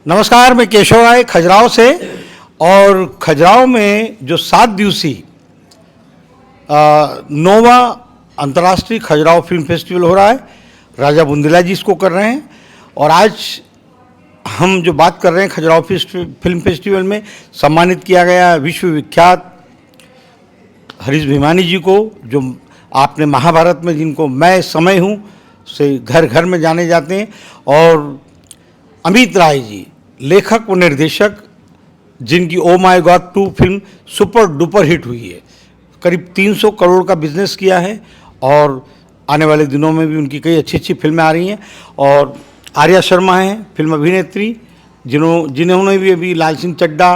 नमस्कार, मैं केशव राय खजुराहो से। और खजुराहो में जो 7 दिवसीय 9वां अंतर्राष्ट्रीय खजुराहो फिल्म फेस्टिवल हो रहा है, राजा बुंदेला जी इसको कर रहे हैं। और आज हम जो बात कर रहे हैं, खजुराहो फिल्म फेस्टिवल में सम्मानित किया गया विश्वविख्यात हरीश भिमानी जी को, जो आपने महाभारत में जिनको मैं समय हूँ से घर घर में जाने जाते हैं, और अमित राय जी लेखक व निर्देशक, जिनकी oh my God 2 film super duper hit हुई है, करीब 300 करोड़ का बिजनेस किया है। और आने वाले दिनों में भी उनकी कई अच्छी अच्छी फिल्में आ रही हैं। और आर्या शर्मा हैं फिल्म अभिनेत्री, जिन्होंने भी अभी लाल सिंह चड्ढा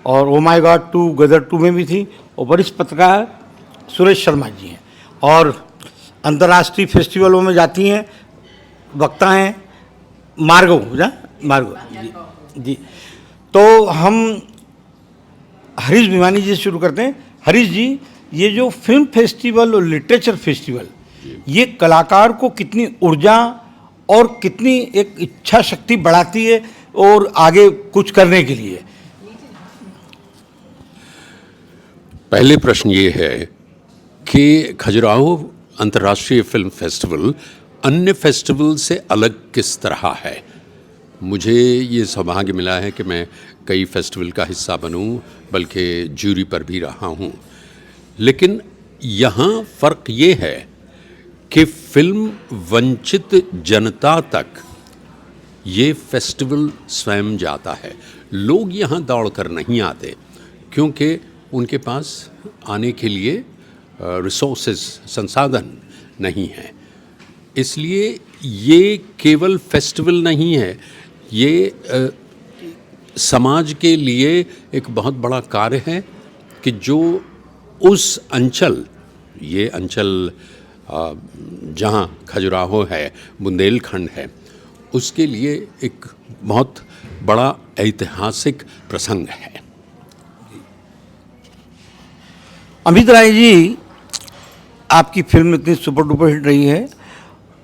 और ओ माय गॉड 2 गदर 2 में भी थी। और वरिष्ठ पत्रकार सुरेश शर्मा जी हैं, और अंतर्राष्ट्रीय फेस्टिवलों में जाती हैं, वक्ता हैं मार्गो जी। तो हम हरीश भिमानी जी से शुरू करते हैं। हरीश जी, ये जो फिल्म फेस्टिवल और लिटरेचर फेस्टिवल, ये कलाकार को कितनी ऊर्जा और कितनी एक इच्छा शक्ति बढ़ाती है और आगे कुछ करने के लिए? पहले प्रश्न ये है कि खजुराहो अंतर्राष्ट्रीय फिल्म फेस्टिवल अन्य फेस्टिवल से अलग किस तरह है। मुझे ये सौभाग्य मिला है कि मैं कई फेस्टिवल का हिस्सा बनूं, बल्कि जूरी पर भी रहा हूं। लेकिन यहाँ फ़र्क ये है कि फिल्म वंचित जनता तक ये फेस्टिवल स्वयं जाता है। लोग यहाँ दौड़ कर नहीं आते, क्योंकि उनके पास आने के लिए रिसोर्सेज, संसाधन नहीं है। इसलिए ये केवल फेस्टिवल नहीं है, ये समाज के लिए एक बहुत बड़ा कार्य है कि जो उस अंचल, ये अंचल जहाँ खजुराहो है, बुंदेलखंड है, उसके लिए एक बहुत बड़ा ऐतिहासिक प्रसंग है। अमित राय जी, आपकी फिल्म इतनी सुपर डुपर हिट रही है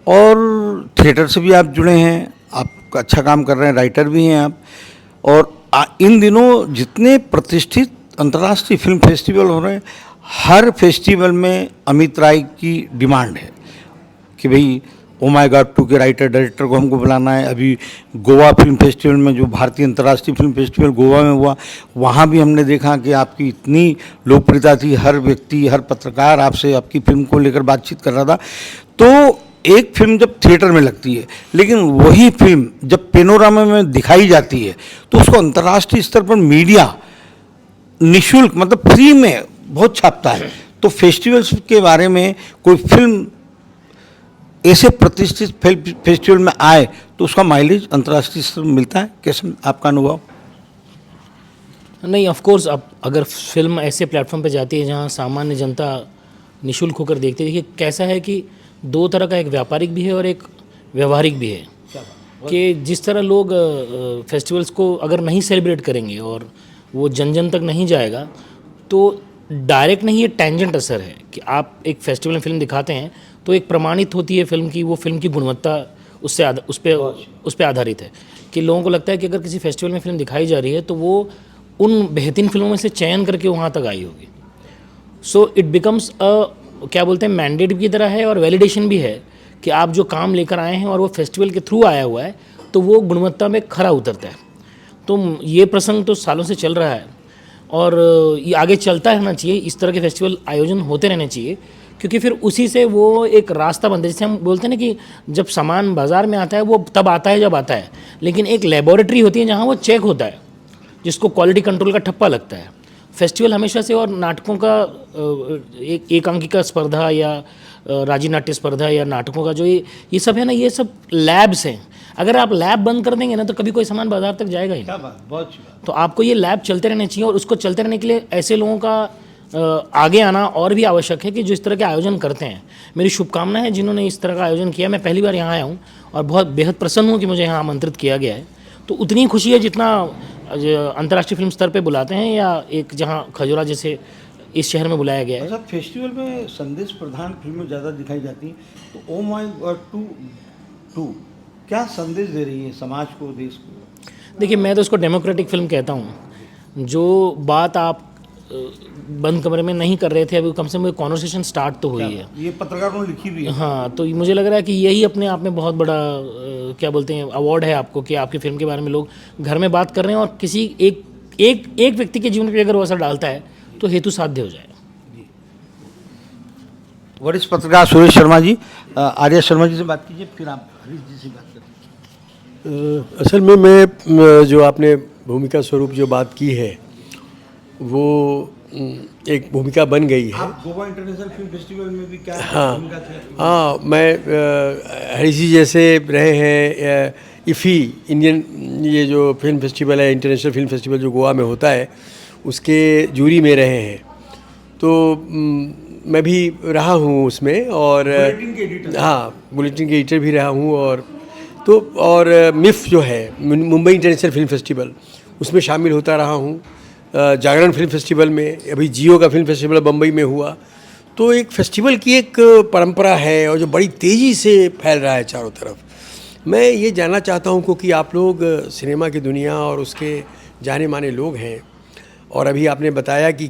और थिएटर से भी आप जुड़े हैं, आप अच्छा काम कर रहे हैं, राइटर भी हैं आप। और इन दिनों जितने प्रतिष्ठित अंतर्राष्ट्रीय फिल्म फेस्टिवल हो रहे हैं, हर फेस्टिवल में अमित राय की डिमांड है कि भाई ओ माय गॉड 2 के राइटर डायरेक्टर को हमको बुलाना है। अभी गोवा फिल्म फेस्टिवल में, जो भारतीय अंतर्राष्ट्रीय फिल्म फेस्टिवल गोवा में हुआ, वहाँ भी हमने देखा कि आपकी इतनी लोकप्रियता थी, हर व्यक्ति, हर पत्रकार आपसे आपकी फिल्म को लेकर बातचीत कर रहा था। तो एक फिल्म जब थिएटर में लगती है, लेकिन वही फिल्म जब पेनोरामा में दिखाई जाती है, तो उसको अंतर्राष्ट्रीय स्तर पर मीडिया निःशुल्क, मतलब फ्री में बहुत छापता है। तो फेस्टिवल्स के बारे में, कोई फिल्म ऐसे प्रतिष्ठित फेस्टिवल में आए तो उसका माइलेज अंतर्राष्ट्रीय स्तर में मिलता है, कैसे आपका अनुभव? नहीं, ऑफ कोर्स, अब अगर फिल्म ऐसे प्लेटफॉर्म पे जाती है जहाँ सामान्य जनता निःशुल्क होकर देखती है, देखिए कैसा है कि 2 तरह का, एक व्यापारिक भी है और एक व्यवहारिक भी है। कि जिस तरह लोग फेस्टिवल्स को अगर नहीं सेलिब्रेट करेंगे और वो जन जन तक नहीं जाएगा, तो डायरेक्ट नहीं, ये टेंजेंट असर है कि आप एक फेस्टिवल में फिल्म दिखाते हैं तो एक प्रमाणित होती है फिल्म की, वो फिल्म की गुणवत्ता उस पे आधारित है। कि लोगों को लगता है कि अगर किसी फेस्टिवल में फिल्म दिखाई जा रही है तो वो उन बेहतरीन फिल्मों में से चयन करके वहाँ तक आई होगी। सो इट बिकम्स क्या बोलते हैं, मैंडेट की तरह है और वैलिडेशन भी है कि आप जो काम लेकर आए हैं और वो फेस्टिवल के थ्रू आया हुआ है, तो वो गुणवत्ता में खरा उतरता है। तो ये प्रसंग तो सालों से चल रहा है और ये आगे चलता रहना चाहिए। इस तरह के फेस्टिवल आयोजन होते रहने चाहिए, क्योंकि फिर उसी से वो एक रास्ता बनता है। जैसे हम बोलते हैं ना कि जब सामान बाज़ार में आता है वो तब आता है जब आता है, लेकिन एक लेबोरेटरी होती है जहाँ वो चेक होता है, जिसको क्वालिटी कंट्रोल का ठप्पा लगता है। फेस्टिवल हमेशा से, और नाटकों का एक एकांकिका स्पर्धा या राजी नाट्य स्पर्धा या नाटकों का जो ये सब है ना, ये सब लैब्स हैं। अगर आप लैब बंद कर देंगे ना तो कभी कोई सामान बाजार तक जाएगा ही नहीं। बहुत। तो आपको ये लैब चलते रहने चाहिए, और उसको चलते रहने के लिए ऐसे लोगों का आगे आना और भी आवश्यक है कि जो इस तरह के आयोजन करते हैं। मेरी शुभकामनाएं हैं जिन्होंने इस तरह का आयोजन किया। मैं पहली बार यहाँ आया हूँ और बहुत बेहद प्रसन्न हूँ कि मुझे यहाँ आमंत्रित किया गया है। तो उतनी खुशी है जितना अंतर्राष्ट्रीय फिल्म स्तर पे बुलाते हैं, या एक जहाँ खजुरा जैसे इस शहर में बुलाया गया है। अच्छा, फेस्टिवल में संदेश प्रधान फिल्में ज़्यादा दिखाई जाती हैं, तो ओ माय गॉड 2 क्या संदेश दे रही है समाज को, देश को? देखिए मैं तो उसको डेमोक्रेटिक फिल्म कहता हूँ। जो बात आप बंद कमरे में नहीं कर रहे थे, अभी कम से कम कॉन्वर्सेशन स्टार्ट तो हुई है। ये पत्रकारों ने लिखी भी है। हाँ, तो मुझे लग रहा है कि यही अपने आप में बहुत बड़ा क्या बोलते हैं अवार्ड है आपको, कि आपकी फिल्म के बारे में लोग घर में बात कर रहे हैं और किसी एक व्यक्ति के जीवन पर अगर वो असर डालता है तो हेतु साध्य हो जाए। वरिष्ठ पत्रकार सुरेश शर्मा जी, आर्या शर्मा जी से बात कीजिए, फिर आप हरीश जी से बात करें। असल में मैं जो आपने भूमिका स्वरूप जो बात की है वो एक भूमिका बन गई है। आप गोवा इंटरनेशनल फिल्म फेस्टिवल में भी क्या भूमिका थी? हाँ, मैं हरीश जी जैसे रहे हैं इफ़ी इंडियन, ये जो फिल्म फेस्टिवल है, इंटरनेशनल फिल्म फेस्टिवल जो गोवा में होता है, उसके जूरी में रहे हैं। तो मैं भी रहा हूँ उसमें, और बुलेटिन के एडिटर। हाँ, बुलेटिन के एडिटर भी रहा हूँ। और मिफ जो है, मुंबई इंटरनेशनल फिल्म फेस्टिवल, उसमें शामिल होता रहा हूँ। जागरण फिल्म फेस्टिवल में, अभी जियो का फिल्म फेस्टिवल बम्बई में हुआ। तो एक फेस्टिवल की एक परंपरा है और जो बड़ी तेज़ी से फैल रहा है चारों तरफ। मैं ये जानना चाहता हूँ, क्योंकि आप लोग सिनेमा की दुनिया और उसके जाने माने लोग हैं, और अभी आपने बताया कि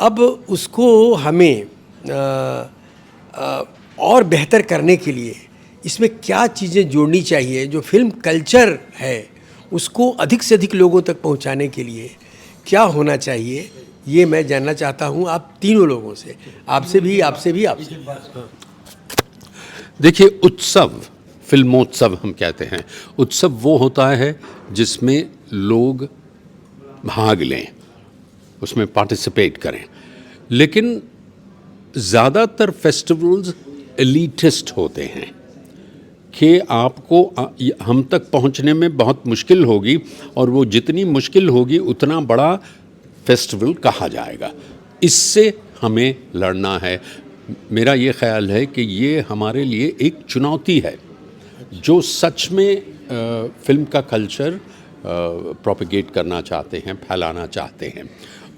अब उसको हमें और बेहतर करने के लिए इसमें क्या चीज़ें जोड़नी चाहिए, जो फिल्म कल्चर है उसको अधिक से अधिक लोगों तक पहुंचाने के लिए क्या होना चाहिए, ये मैं जानना चाहता हूं आप तीनों लोगों से, आपसे भी। देखिए, उत्सव, फिल्मोत्सव हम कहते हैं, उत्सव वो होता है जिसमें लोग भाग लें, उसमें पार्टिसिपेट करें। लेकिन ज़्यादातर फेस्टिवल्स एलिटिस्ट होते हैं कि आपको हम तक पहुंचने में बहुत मुश्किल होगी, और वो जितनी मुश्किल होगी उतना बड़ा फेस्टिवल कहा जाएगा। इससे हमें लड़ना है। मेरा ये ख्याल है कि ये हमारे लिए एक चुनौती है, जो सच में फिल्म का कल्चर प्रोपेगेट करना चाहते हैं, फैलाना चाहते हैं,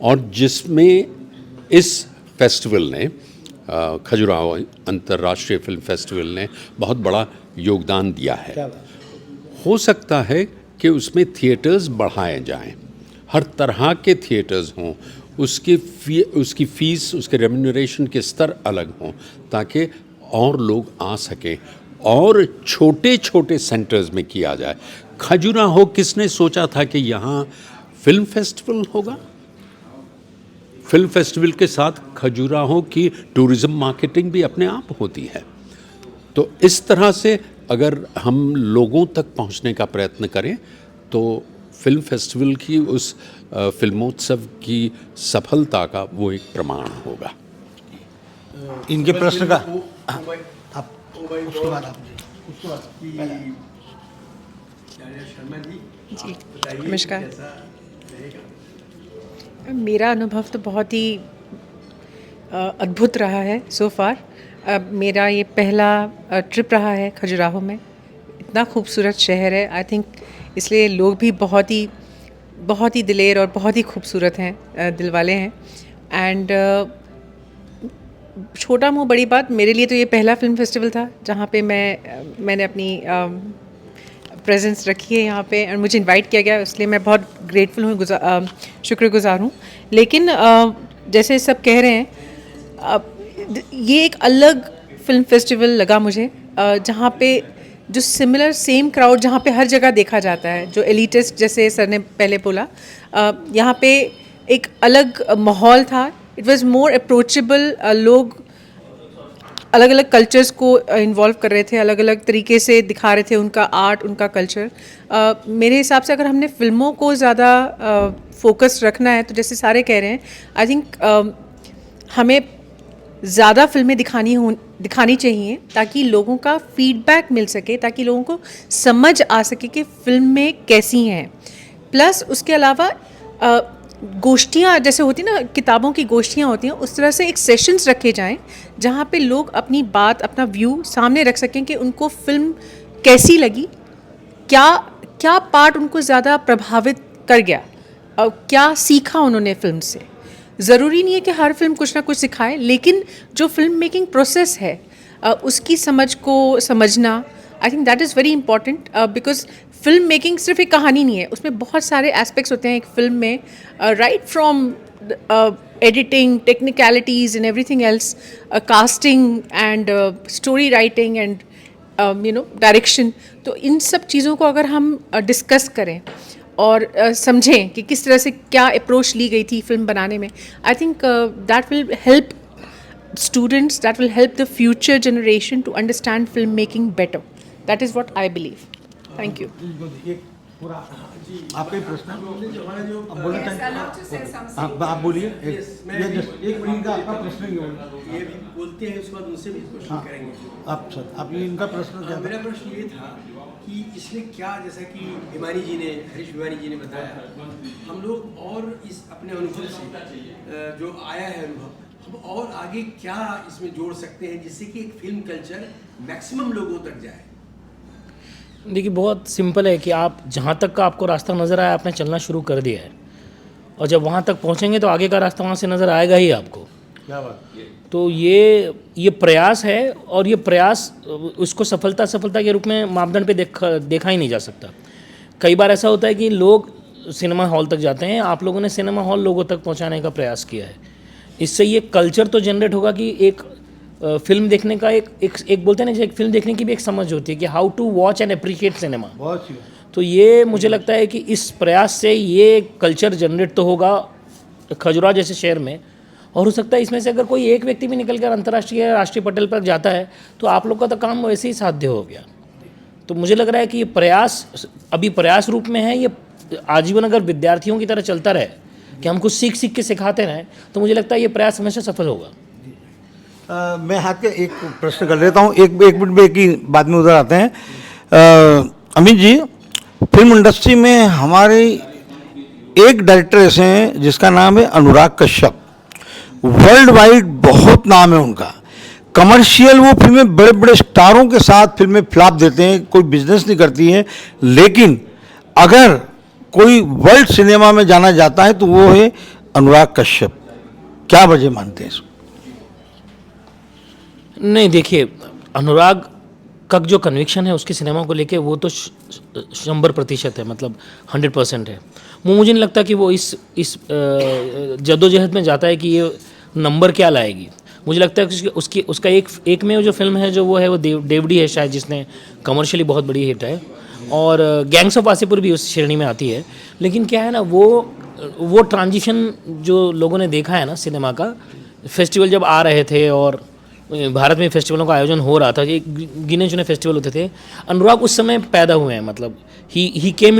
और जिसमें इस फेस्टिवल ने, खजुराहो अंतर्राष्ट्रीय फिल्म फेस्टिवल ने बहुत बड़ा योगदान दिया है। हो सकता है कि उसमें थिएटर्स बढ़ाए जाएं, हर तरह के थिएटर्स हों, उसकी फ़ीस, उसके रेम्यूनरेशन के स्तर अलग हों, ताकि और लोग आ सकें, और छोटे छोटे सेंटर्स में किया जाए। खजुराहो, किसने सोचा था कि यहाँ फिल्म फेस्टिवल होगा? फिल्म फेस्टिवल के साथ खजुराहो की टूरिज़्म मार्केटिंग भी अपने आप होती है। तो इस तरह से अगर हम लोगों तक पहुंचने का प्रयत्न करें तो फिल्म फेस्टिवल की, उस फिल्मोत्सव की सफलता का वो एक प्रमाण होगा। इनके प्रश्न का आप उसके बाद आप जी, नमस्कार। मेरा अनुभव तो बहुत ही अद्भुत रहा है सो फार। मेरा ये पहला ट्रिप रहा है खजुराहो में। इतना खूबसूरत शहर है, आई थिंक इसलिए लोग भी बहुत ही दिलेर और बहुत ही खूबसूरत हैं, दिल वाले हैं। एंड छोटा मुँह बड़ी बात, मेरे लिए तो ये पहला फिल्म फेस्टिवल था जहाँ पे मैंने अपनी प्रेजेंस रखी है यहाँ पे, और मुझे इनवाइट किया गया, इसलिए मैं बहुत ग्रेटफुल हूँ, शुक्रगुजार हूँ। लेकिन जैसे सब कह रहे हैं, ये एक अलग फिल्म फेस्टिवल लगा मुझे, जहाँ पे जो सिमिलर सेम क्राउड जहाँ पे हर जगह देखा जाता है, जो एलिटिस्ट जैसे सर ने पहले बोला, यहाँ पे एक अलग माहौल था। It was more approachable. लोग अलग अलग कल्चर्स को इन्वॉल्व कर रहे थे, अलग अलग तरीके से दिखा रहे थे उनका आर्ट, उनका कल्चर। मेरे हिसाब से अगर हमने फिल्मों को ज़्यादा फोकस रखना है, तो जैसे सारे कह रहे हैं, आई थिंक हमें ज़्यादा फिल्में दिखानी चाहिए, ताकि लोगों का फीडबैक मिल सके, ताकि लोगों को समझ आ सके कि फिल्में कैसी हैं। प्लस उसके अलावा गोष्ठियाँ जैसे होती ना, किताबों की गोष्ठियाँ होती हैं, उस तरह से एक सेशंस रखे जाएं जहाँ पे लोग अपनी बात, अपना व्यू सामने रख सकें कि उनको फिल्म कैसी लगी, क्या पार्ट उनको ज़्यादा प्रभावित कर गया, और क्या सीखा उन्होंने फिल्म से। ज़रूरी नहीं है कि हर फिल्म कुछ ना कुछ सिखाए, लेकिन जो फिल्म मेकिंग प्रोसेस है उसकी समझ को समझना, I think that is very important, because film making सिर्फ एक कहानी नहीं है, उसमें बहुत सारे एस्पेक्ट्स होते हैं एक फिल्म में, right from editing, technicalities and everything else, casting and story writing and direction. तो इन सब चीज़ों को अगर हम डिस्कस करें और समझें कि किस तरह से क्या अप्रोच ली गई थी फिल्म बनाने में, I think that will help students, that will help the future generation to understand filmmaking better. That is what I believe. Thank you. आपका ही प्रश्न आप बोलना चाहेंगे? आप बोलिए। एक मिनट का आपका प्रश्न ही होगा। ये भी बोलते हैं, उसके बाद उनसे भी क्वेश्चन करेंगे। आप सर, आप इनका प्रश्न क्या था? मेरा प्रश्न ये था कि इसमें क्या, जैसा कि भिवानी जी ने, हरीश भिवानी जी ने बताया, हम लोग और इस अपने अनुभव से जो आया है अनुभव, हम और आगे क्या इसमें जोड़ सकते हैं जिससे कि एक फिल्म कल्चर मैक्सिमम लोगों तक जाए? देखिए, बहुत सिंपल है कि आप जहाँ तक का आपको रास्ता नज़र आया, आपने चलना शुरू कर दिया है, और जब वहाँ तक पहुँचेंगे तो आगे का रास्ता वहाँ से नज़र आएगा ही आपको। क्या बात? तो ये प्रयास है, और ये प्रयास उसको सफलता के रूप में मापदंड पे देखा ही नहीं जा सकता। कई बार ऐसा होता है कि लोग सिनेमा हॉल तक जाते हैं, आप लोगों ने सिनेमा हॉल लोगों तक पहुँचाने का प्रयास किया है। इससे ये कल्चर तो जनरेट होगा कि एक फिल्म देखने का एक बोलते हैं ना, एक फिल्म देखने की भी एक समझ होती है कि how to watch and appreciate cinema. बहुत सी। तो ये मुझे लगता है कि इस प्रयास से ये कल्चर जनरेट तो होगा खजुराहो जैसे शहर में, और हो सकता है इसमें से अगर कोई एक व्यक्ति भी निकल कर अंतर्राष्ट्रीय या राष्ट्रीय पटल पर जाता है तो आप लोग का तो काम वैसे ही साध्य हो गया। तो मुझे लग रहा है कि ये प्रयास अभी प्रयास रूप में है, ये आजीवन अगर विद्यार्थियों की तरह चलता रहे कि हम कुछ सीख के सिखाते रहें, तो मुझे लगता है ये प्रयास हमेशा सफल होगा। मैं हाथ के एक प्रश्न कर लेता हूँ, एक मिनट में एक ही बाद में उधर आते हैं। अमित जी, फिल्म इंडस्ट्री में हमारे एक डायरेक्टर ऐसे हैं जिसका नाम है अनुराग कश्यप। वर्ल्ड वाइड बहुत नाम है उनका। कमर्शियल वो फिल्में बड़े बड़े स्टारों के साथ फिल्में फ्लॉप देते हैं, कोई बिजनेस नहीं करती हैं, लेकिन अगर कोई वर्ल्ड सिनेमा में जाना जाता है तो वो है अनुराग कश्यप। क्या वजह मानते हैं इसको? नहीं, देखिए, अनुराग का जो कन्विक्शन है उसके सिनेमा को लेके वो तो 100% है, मतलब 100% है। वो मुझे नहीं लगता कि वो इस जद्दोजहद में जाता है कि ये नंबर क्या लाएगी। मुझे लगता है कि उसका एक में जो फिल्म है जो वो है वो देवड़ी है शायद, जिसने कमर्शियली बहुत बड़ी हिट है, और गैंग्स ऑफ वासेपुर भी उस श्रेणी में आती है। लेकिन क्या है ना, वो ट्रांजिशन जो लोगों ने देखा है ना सिनेमा का, फेस्टिवल जब आ रहे थे और भारत में फेस्टिवलों का आयोजन हो रहा था, गिने चुने फेस्टिवल होते थे, अनुराग उस समय पैदा हुए हैं, मतलब ही केम